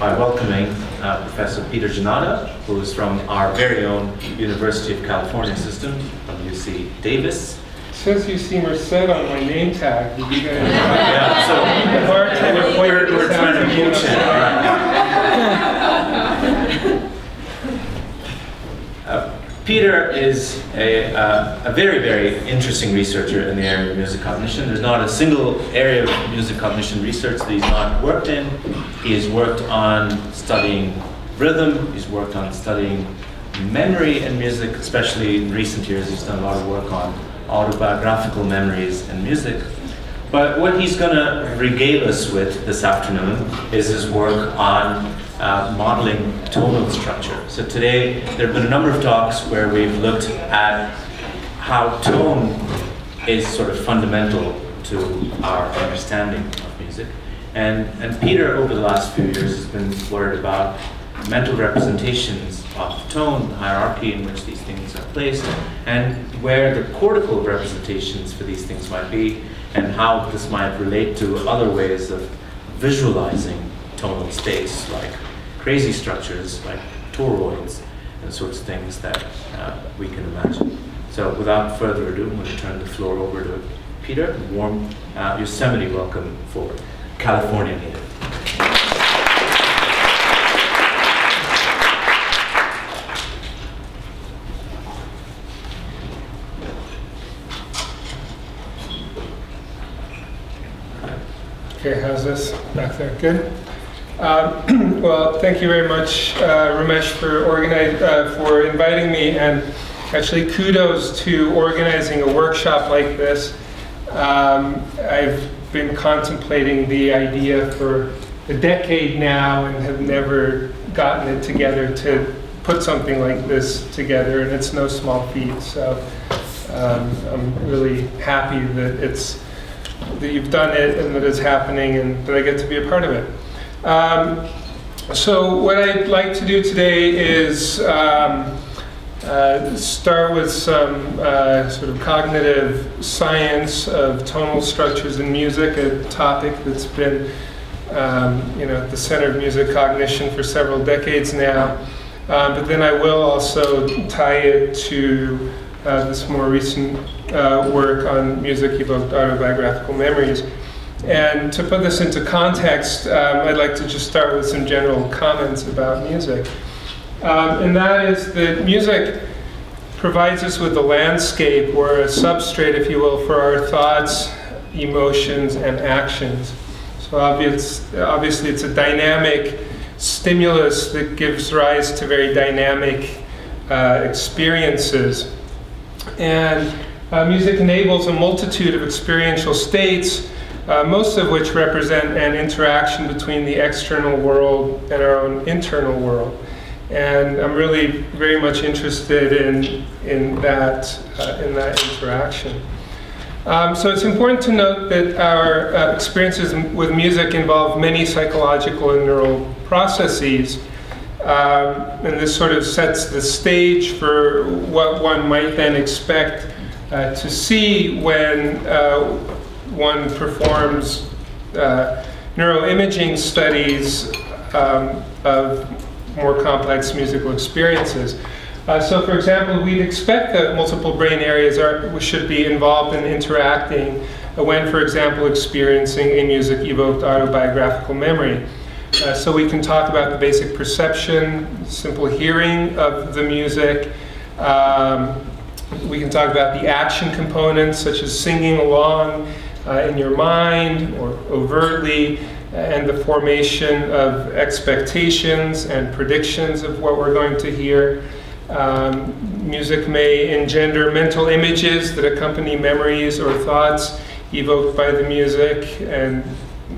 by welcoming Professor Peter Junauda, who is from our very own University of California system, from UC Davis. It says UC Merced on my name tag. Did you guys? Yeah, so the bartender we're trying to coach it. Peter is a very, very interesting researcher in the area of music cognition. There's not a single area of music cognition research that he's not worked in. He has worked on studying rhythm. He's worked on studying memory in music, especially in recent years. He's done a lot of work on autobiographical memories in music. But what he's going to regale us with this afternoon is his work on modeling tonal structure. So today there have been a number of talks where we've looked at how tone is sort of fundamental to our understanding of music. And Peter, over the last few years, has been worried about mental representations of tone, the hierarchy in which these things are placed, and where the cortical representations for these things might be, and how this might relate to other ways of visualizing tonal states, like crazy structures, like toroids, and sorts of things that we can imagine. So without further ado, I'm going to turn the floor over to Peter. A warm Yosemite welcome for California native. Okay, how's this back there? Good? Well, thank you very much, Ramesh, for inviting me, and actually kudos to organizing a workshop like this. I've been contemplating the idea for a decade now and have never gotten it together to put something like this together, and it's no small feat. So I'm really happy that you've done it and that it's happening and that I get to be a part of it. So what I'd like to do today is start with some sort of cognitive science of tonal structures in music, a topic that's been at the center of music cognition for several decades now. But then I will also tie it to this more recent work on music-evoked autobiographical memories. And to put this into context, I'd like to just start with some general comments about music. And that is that music provides us with a landscape, or a substrate, if you will, for our thoughts, emotions, and actions. So obviously it's a dynamic stimulus that gives rise to very dynamic experiences. And music enables a multitude of experiential states, most of which represent an interaction between the external world and our own internal world. And I'm really very much interested in that interaction. So it's important to note that our experiences with music involve many psychological and neural processes. And this sort of sets the stage for what one might then expect to see when one performs neuroimaging studies of more complex musical experiences. So for example, we'd expect that multiple brain areas should be involved in interacting when, for example, experiencing a music-evoked autobiographical memory. So we can talk about the basic perception, simple hearing of the music. We can talk about the action components, such as singing along in your mind or overtly, and the formation of expectations and predictions of what we're going to hear. Music may engender mental images that accompany memories or thoughts evoked by the music, and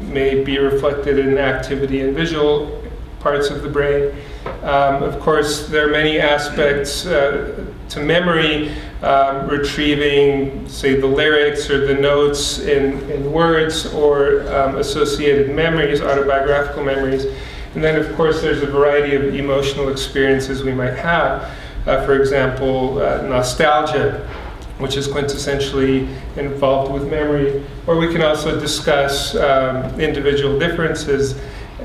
may be reflected in activity and visual parts of the brain. Of course, there are many aspects to memory, retrieving, say, the lyrics or the notes in words, or associated memories, autobiographical memories. And then, of course, there's a variety of emotional experiences we might have. For example, nostalgia, which is quintessentially involved with memory. Or we can also discuss individual differences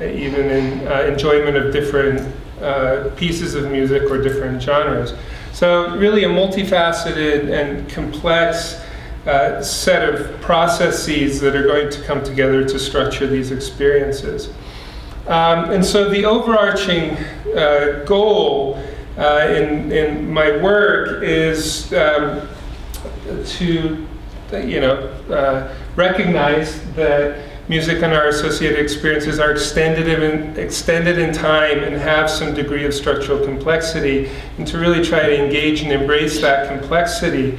even in enjoyment of different pieces of music or different genres. So really a multifaceted and complex set of processes that are going to come together to structure these experiences. And so the overarching goal in my work is to recognize that music and our associated experiences are extended in time and have some degree of structural complexity, and to really try to engage and embrace that complexity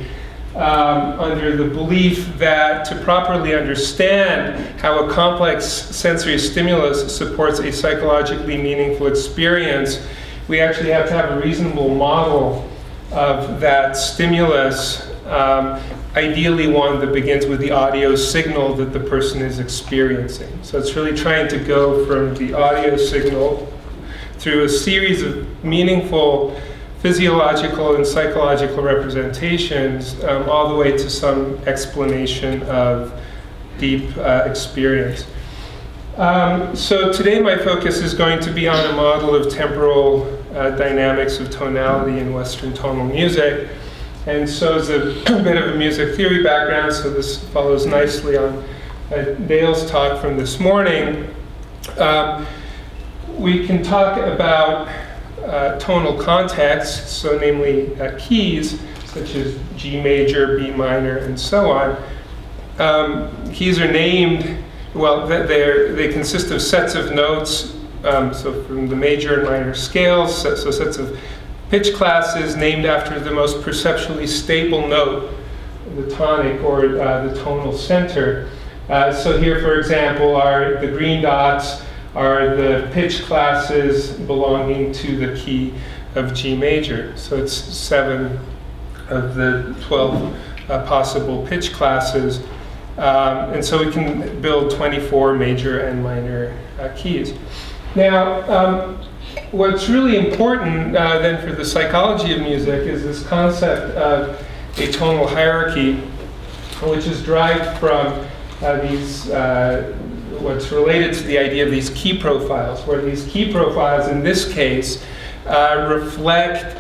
under the belief that to properly understand how a complex sensory stimulus supports a psychologically meaningful experience, we actually have to have a reasonable model of that stimulus, ideally one that begins with the audio signal that the person is experiencing. So it's really trying to go from the audio signal through a series of meaningful physiological and psychological representations, all the way to some explanation of deep experience. So today my focus is going to be on a model of temporal dynamics of tonality in Western tonal music. And so as a bit of a music theory background, so this follows nicely on Dale's talk from this morning, we can talk about tonal contexts, so namely keys, such as G major, B minor, and so on. Keys are named, well, they consist of sets of notes, so from the major and minor scales, so sets of pitch classes named after the most perceptually stable note, the tonic or the tonal center. So here, for example, are the green dots are the pitch classes belonging to the key of G major. So it's 7 of the 12 possible pitch classes. And so we can build 24 major and minor keys. Now, what's really important then for the psychology of music is this concept of a tonal hierarchy, which is derived from these what's related to the idea of these key profiles, where these key profiles in this case reflect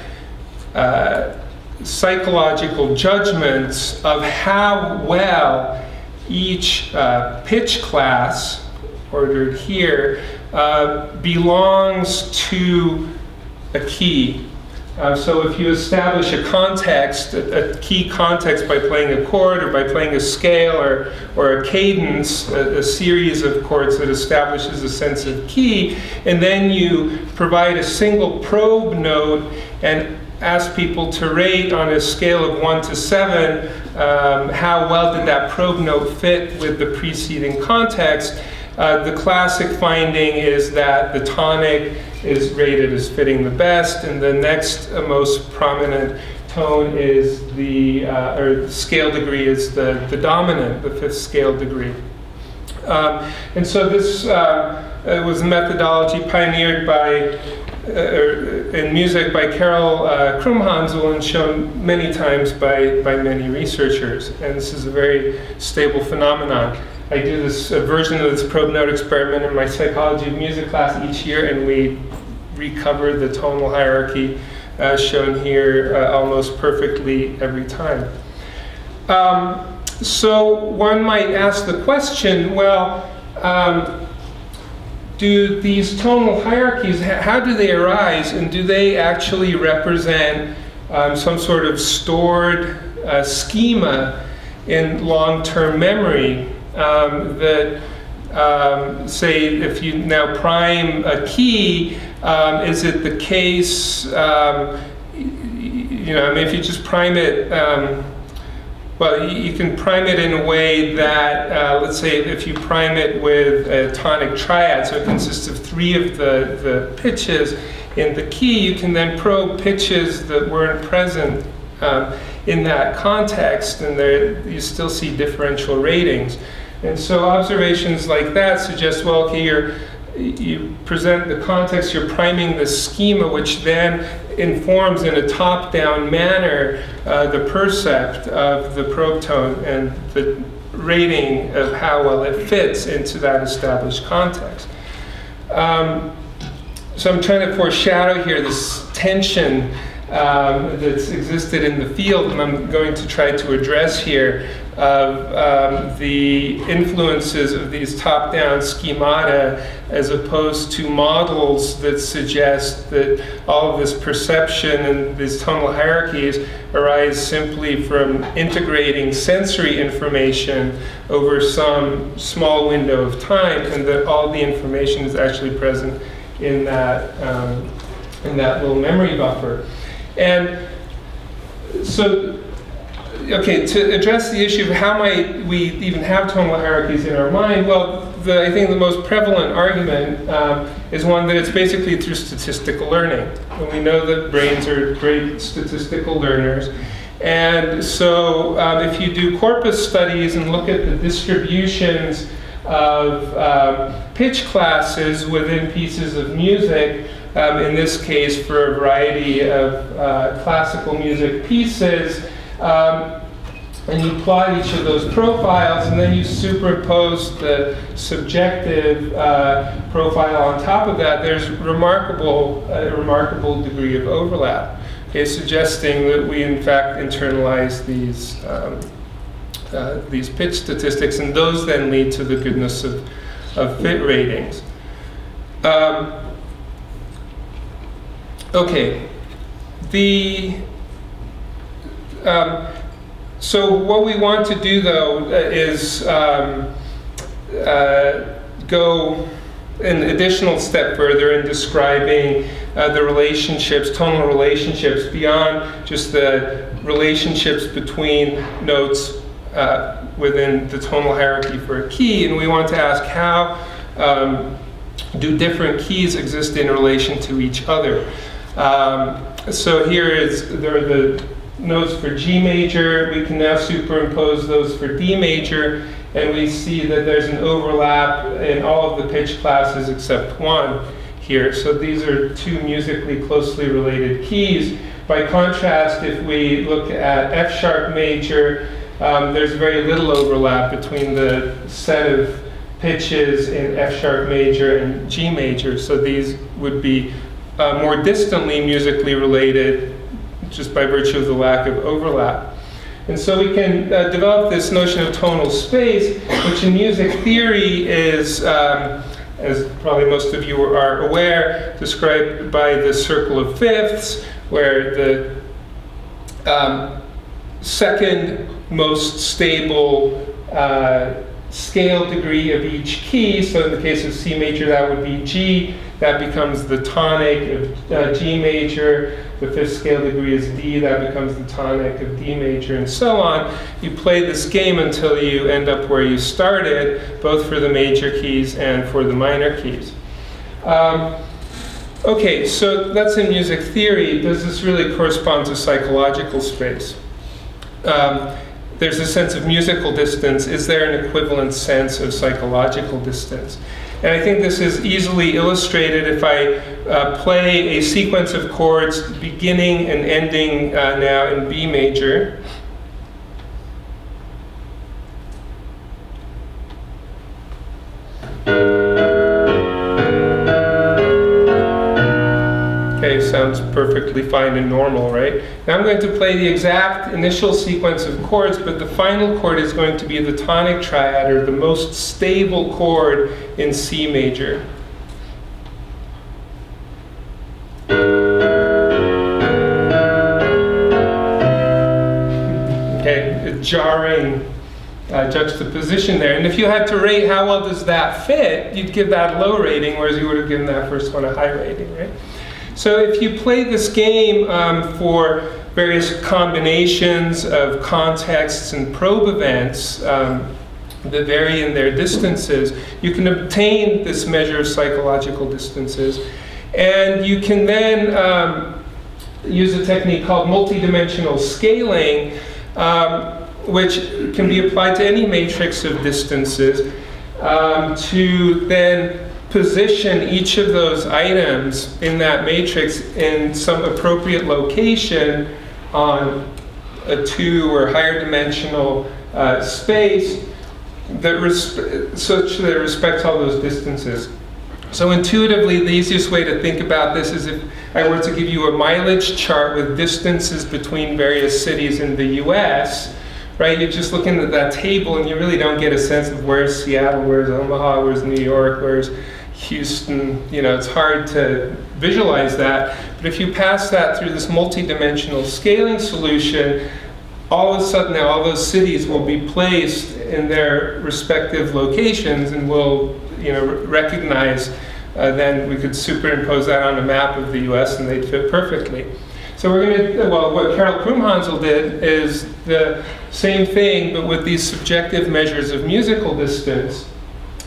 psychological judgments of how well each pitch class, ordered here, belongs to a key. So if you establish a context, a key context by playing a chord or by playing a scale or a cadence, a series of chords that establishes a sense of key, and then you provide a single probe note and ask people to rate on a scale of 1 to 7 how well did that probe note fit with the preceding context, the classic finding is that the tonic is rated as fitting the best, and the next most prominent tone is or scale degree is the dominant, the 5th scale degree. And so this was a methodology pioneered in music by Carol Krumhansel and shown many times by many researchers. And this is a very stable phenomenon. I do this version of this probe note experiment in my psychology of music class each year, and we recover the tonal hierarchy shown here almost perfectly every time. So one might ask the question, well, do these tonal hierarchies, how do they arise, and do they actually represent some sort of stored schema in long-term memory that, say, if you now prime a key, is it the case, if you just prime it, well, you can prime it in a way that, let's say, if you prime it with a tonic triad, so it consists of 3 of the pitches in the key, you can then probe pitches that weren't present in that context, and there you still see differential ratings. And so observations like that suggest, well, okay, you present the context, you're priming the schema, which then informs in a top-down manner the percept of the probe tone and the rating of how well it fits into that established context. So I'm trying to foreshadow here this tension that's existed in the field, and I'm going to try to address here of the influences of these top-down schemata as opposed to models that suggest that all of this perception and these tonal hierarchies arise simply from integrating sensory information over some small window of time, and that all the information is actually present in that little memory buffer. And so, okay, to address the issue of how might we even have tonal hierarchies in our mind, well, I think the most prevalent argument is one that it's basically through statistical learning. And we know that brains are great statistical learners. And so if you do corpus studies and look at the distributions of pitch classes within pieces of music, in this case for a variety of classical music pieces, and you plot each of those profiles, and then you superimpose the subjective profile on top of that, there's a remarkable degree of overlap, okay, suggesting that we in fact internalize these pitch statistics, and those then lead to the goodness of fit ratings. Okay, so what we want to do, though, is go an additional step further in describing the relationships, tonal relationships, beyond just the relationships between notes within the tonal hierarchy for a key. And we want to ask, how do different keys exist in relation to each other? So there are the notes for G major. We can now superimpose those for D major, and we see that there's an overlap in all of the pitch classes except one here. So these are two musically closely related keys. By contrast, if we look at F sharp major, there's very little overlap between the set of pitches in F sharp major and G major. So these would be more distantly musically related just by virtue of the lack of overlap. And so we can develop this notion of tonal space, which in music theory is, as probably most of you are aware, described by the circle of fifths, where the second most stable scale degree of each key, so in the case of C major that would be G, that becomes the tonic of G major. The fifth scale degree is D, that becomes the tonic of D major, and so on. You play this game until you end up where you started, both for the major keys and for the minor keys. Okay, so that's in music theory. Does this really correspond to psychological space? There's a sense of musical distance. Is there an equivalent sense of psychological distance? And I think this is easily illustrated if I play a sequence of chords beginning and ending now in B major. Okay, sounds perfectly fine and normal, right? Now I'm going to play the exact initial sequence of chords, but the final chord is going to be the tonic triad, or the most stable chord in C major. Okay, a jarring juxtaposition there. And if you had to rate how well does that fit, you'd give that a low rating, whereas you would have given that first one a high rating, right? So if you play this game for various combinations of contexts and probe events that vary in their distances, you can obtain this measure of psychological distances. And you can then use a technique called multidimensional scaling, which can be applied to any matrix of distances, to then position each of those items in that matrix in some appropriate location on a 2 or higher dimensional space that such that it respects all those distances. So intuitively, the easiest way to think about this is if I were to give you a mileage chart with distances between various cities in the US, right? You're just looking at that table and you really don't get a sense of where's Seattle, where's Omaha, where's New York, where's Houston. You know, it's hard to visualize that. But if you pass that through this multi-dimensional scaling solution, all of a sudden now all those cities will be placed in their respective locations and will, you know, recognize, then we could superimpose that on a map of the US and they'd fit perfectly. So we're going to, well, what Carol Krumhansel did is the same thing, but with these subjective measures of musical distance.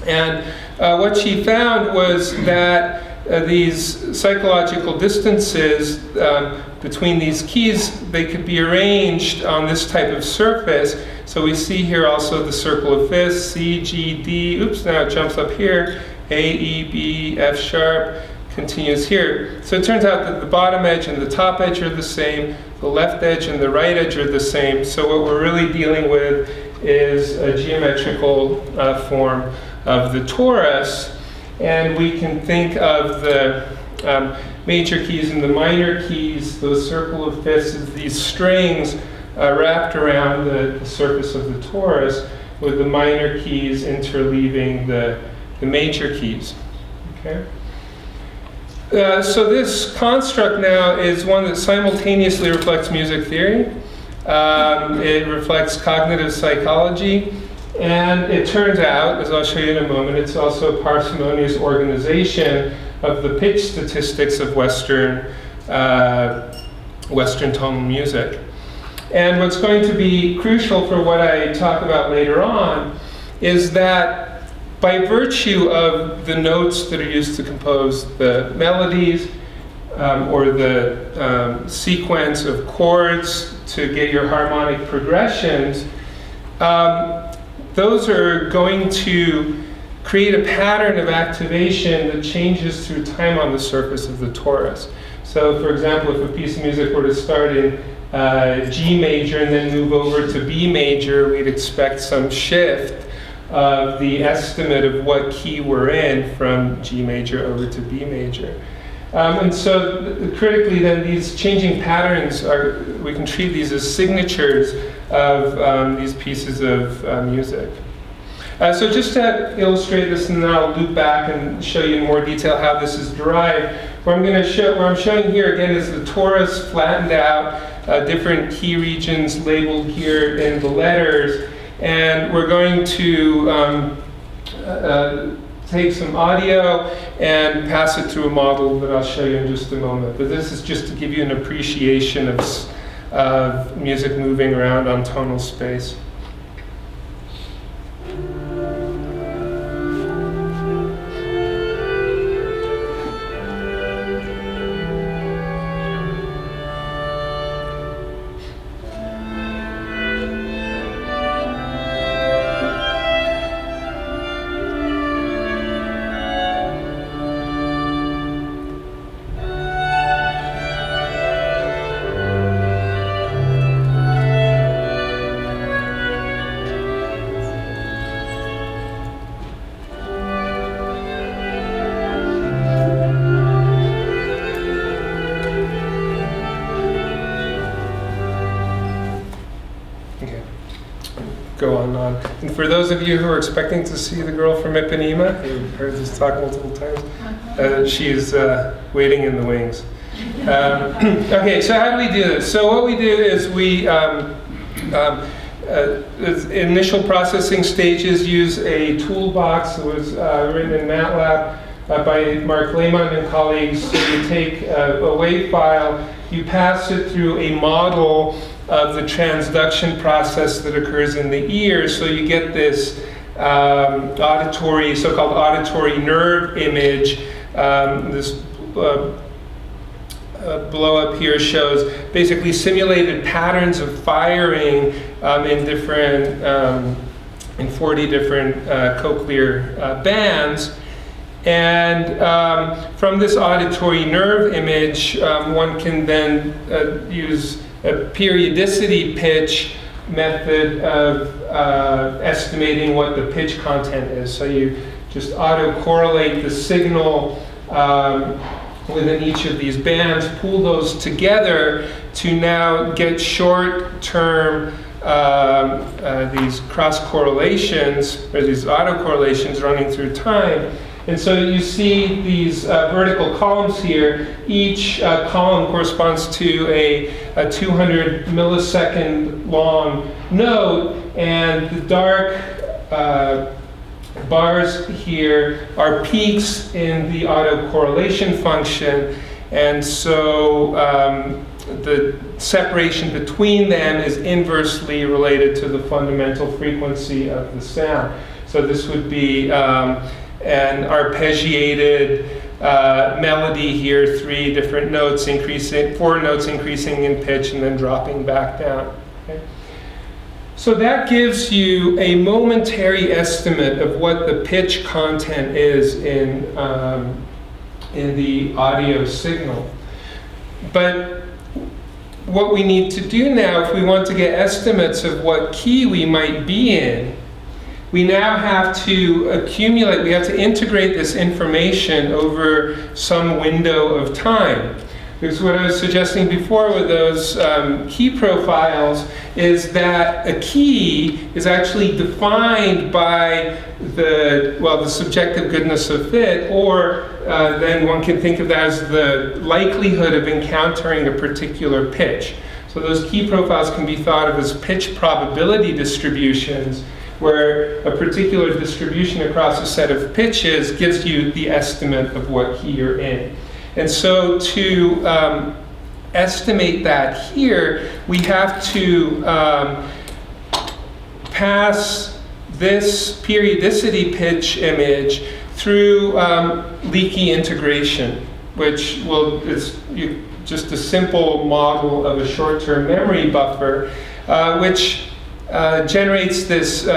And what she found was that these psychological distances between these keys, they could be arranged on this type of surface. So we see here also the circle of fifths, C, G, D, oops, now it jumps up here, A, E, B, F sharp, continues here. So it turns out that the bottom edge and the top edge are the same, the left edge and the right edge are the same. So what we're really dealing with is a geometrical form of the torus. And we can think of the major keys and the minor keys, those circle of fifths, as these strings wrapped around the surface of the torus, with the minor keys interleaving the major keys. Okay? So this construct now is one that simultaneously reflects music theory, it reflects cognitive psychology, and it turns out, as I'll show you in a moment, it's also a parsimonious organization of the pitch statistics of Western tonal music. And what's going to be crucial for what I talk about later on is that by virtue of the notes that are used to compose the melodies or the sequence of chords to get your harmonic progressions, those are going to create a pattern of activation that changes through time on the surface of the torus. So for example, if a piece of music were to start in G major and then move over to B major, we'd expect some shift of the estimate of what key we're in from G major over to B major. And so critically then, these changing patterns are, we can treat these as signatures of these pieces of music. So just to illustrate this, and then I'll loop back and show you in more detail how this is derived. What I'm showing here again is the torus flattened out, different key regions labeled here in the letters, and we're going to take some audio and pass it through a model that I'll show you in just a moment. But this is just to give you an appreciation of music moving around on tonal space. Go on. And for those of you who are expecting to see the girl from Ipanema, you've heard this talk multiple times, she's waiting in the wings. Okay, so how do we do this? So what we do is we, initial processing stages, use a toolbox that was written in MATLAB by Mark Lehmann and colleagues. So you take a WAV file, you pass it through a model of the transduction process that occurs in the ear, so you get this auditory, so-called auditory nerve image. This blow up here shows basically simulated patterns of firing in different, in 40 different cochlear bands. And from this auditory nerve image, one can then use a periodicity pitch method of estimating what the pitch content is. So you just autocorrelate the signal within each of these bands, pull those together to now get short-term these cross correlations, or these autocorrelations running through time. And so you see these vertical columns here. Each column corresponds to a 200 millisecond long note, and the dark bars here are peaks in the autocorrelation function. And so the separation between them is inversely related to the fundamental frequency of the sound. So this would be an arpeggiated melody here, 3 different notes increasing, 4 notes increasing in pitch and then dropping back down. Okay? So that gives you a momentary estimate of what the pitch content is in the audio signal. But what we need to do now, if we want to get estimates of what key we might be in, we now have to accumulate, we have to integrate this information over some window of time. Because what I was suggesting before with those key profiles is that a key is actually defined by the subjective goodness of fit, or then one can think of that as the likelihood of encountering a particular pitch. So those key profiles can be thought of as pitch probability distributions, where a particular distribution across a set of pitches gives you the estimate of what key you're in. And so to estimate that here, we have to pass this periodicity pitch image through leaky integration, which is just a simple model of a short-term memory buffer, which generates this